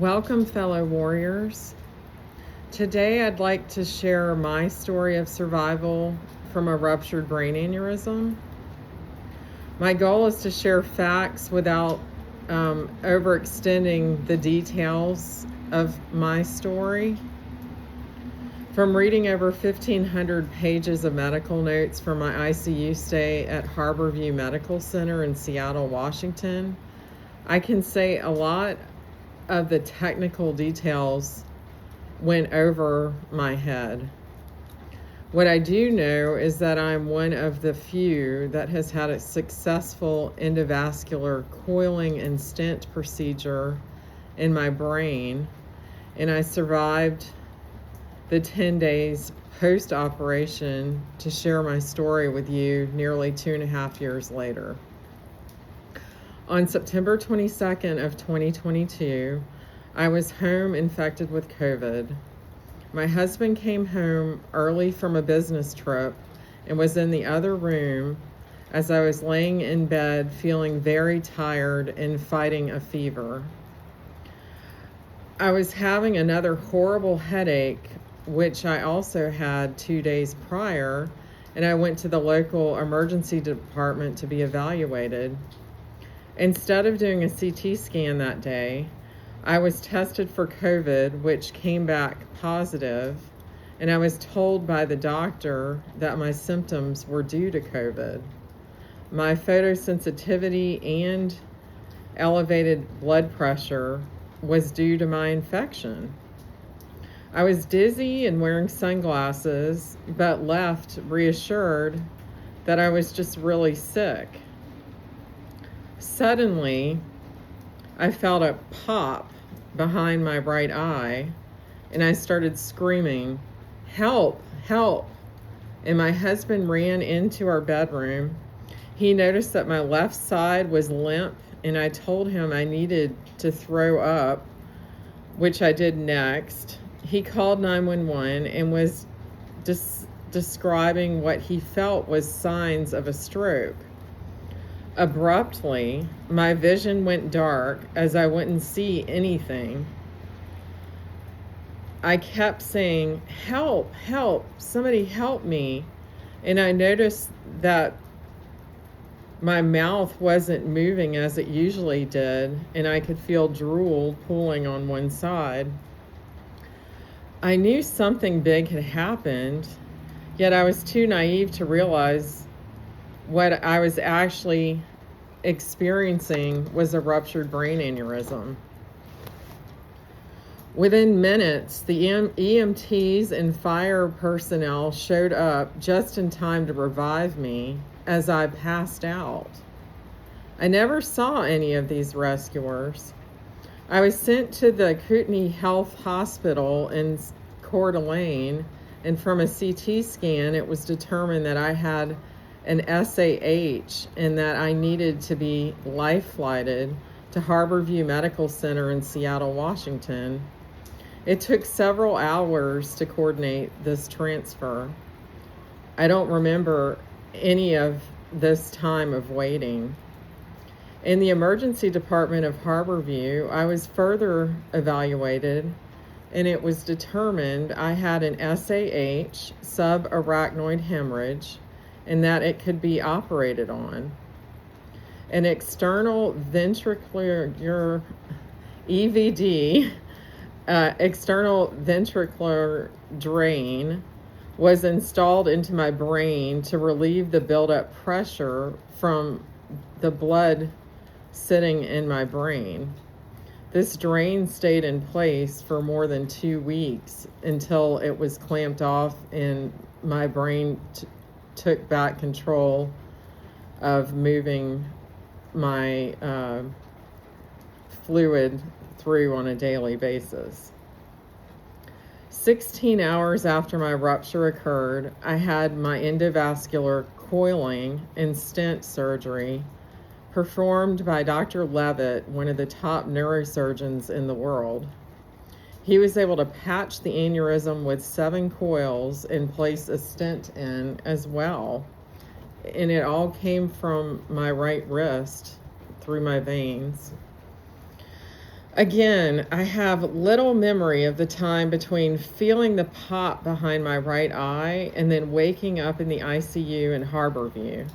Welcome, fellow warriors. Today, I'd like to share my story of survival from a ruptured brain aneurysm. My goal is to share facts without overextending the details of my story. From reading over 1,500 pages of medical notes from my ICU stay at Harborview Medical Center in Seattle, Washington, I can say a lot of the technical details went over my head. What I do know is that I'm one of the few that has had a successful endovascular coiling and stent procedure in my brain, and I survived the 10 days post-operation to share my story with you nearly 2.5 years later. On September 22nd of 2022, I was home infected with COVID. My husband came home early from a business trip and was in the other room as I was laying in bed feeling very tired and fighting a fever. I was having another horrible headache, which I also had 2 days prior, and I went to the local emergency department to be evaluated. Instead of doing a CT scan that day, I was tested for COVID, which came back positive, and I was told by the doctor that my symptoms were due to COVID. My photosensitivity and elevated blood pressure was due to my infection. I was dizzy and wearing sunglasses, but left reassured that I was just really sick. Suddenly, I felt a pop behind my right eye, and I started screaming, "Help, help!" And my husband ran into our bedroom. He noticed that my left side was limp, and I told him I needed to throw up, which I did next. He called 911 and was describing what he felt was signs of a stroke. Abruptly, my vision went dark as I wouldn't see anything. I kept saying, "Help, help, somebody help me." And I noticed that my mouth wasn't moving as it usually did, and I could feel drool pooling on one side. I knew something big had happened, yet I was too naive to realize what I was actually experiencing was a ruptured brain aneurysm. Within minutes, the EMTs and fire personnel showed up just in time to revive me as I passed out. I never saw any of these rescuers. I was sent to the Kootenai Health Hospital in Coeur d'Alene, and from a CT scan, it was determined that I had an SAH and that I needed to be life-flighted to Harborview Medical Center in Seattle, Washington. It took several hours to coordinate this transfer. I don't remember any of this time of waiting. In the emergency department of Harborview, I was further evaluated, and it was determined I had an SAH, subarachnoid hemorrhage, and that it could be operated on. An external ventricular EVD, external ventricular drain, was installed into my brain to relieve the buildup pressure from the blood sitting in my brain. This drain stayed in place for more than 2 weeks until it was clamped off and my brain took back control of moving my fluid through on a daily basis. 16 hours after my rupture occurred, I had my endovascular coiling and stent surgery performed by Dr. Levitt, one of the top neurosurgeons in the world. He was able to patch the aneurysm with 7 coils and place a stent in as well. And it all came from my right wrist through my veins. Again, I have little memory of the time between feeling the pop behind my right eye and then waking up in the ICU in Harborview.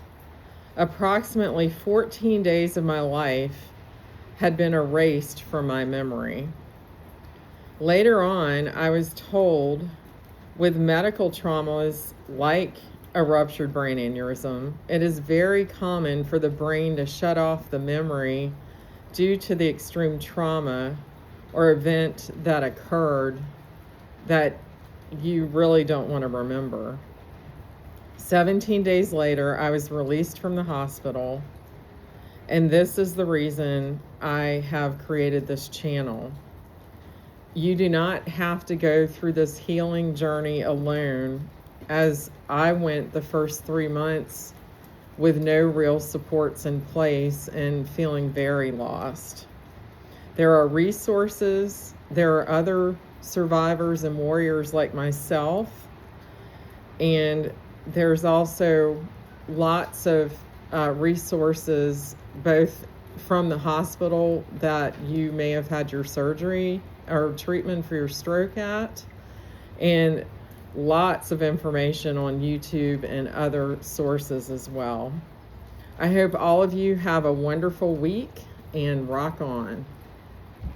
Approximately 14 days of my life had been erased from my memory. Later on, I was told with medical traumas like a ruptured brain aneurysm, it is very common for the brain to shut off the memory due to the extreme trauma or event that occurred that you really don't want to remember. 17 days later, I was released from the hospital, and this is the reason I have created this channel. You do not have to go through this healing journey alone, as I went the first 3 months with no real supports in place and feeling very lost. There are resources, there are other survivors and warriors like myself, and there's also lots of resources both from the hospital that you may have had your surgery or treatment for your stroke at, and lots of information on YouTube and other sources as well. I hope all of you have a wonderful week and rock on.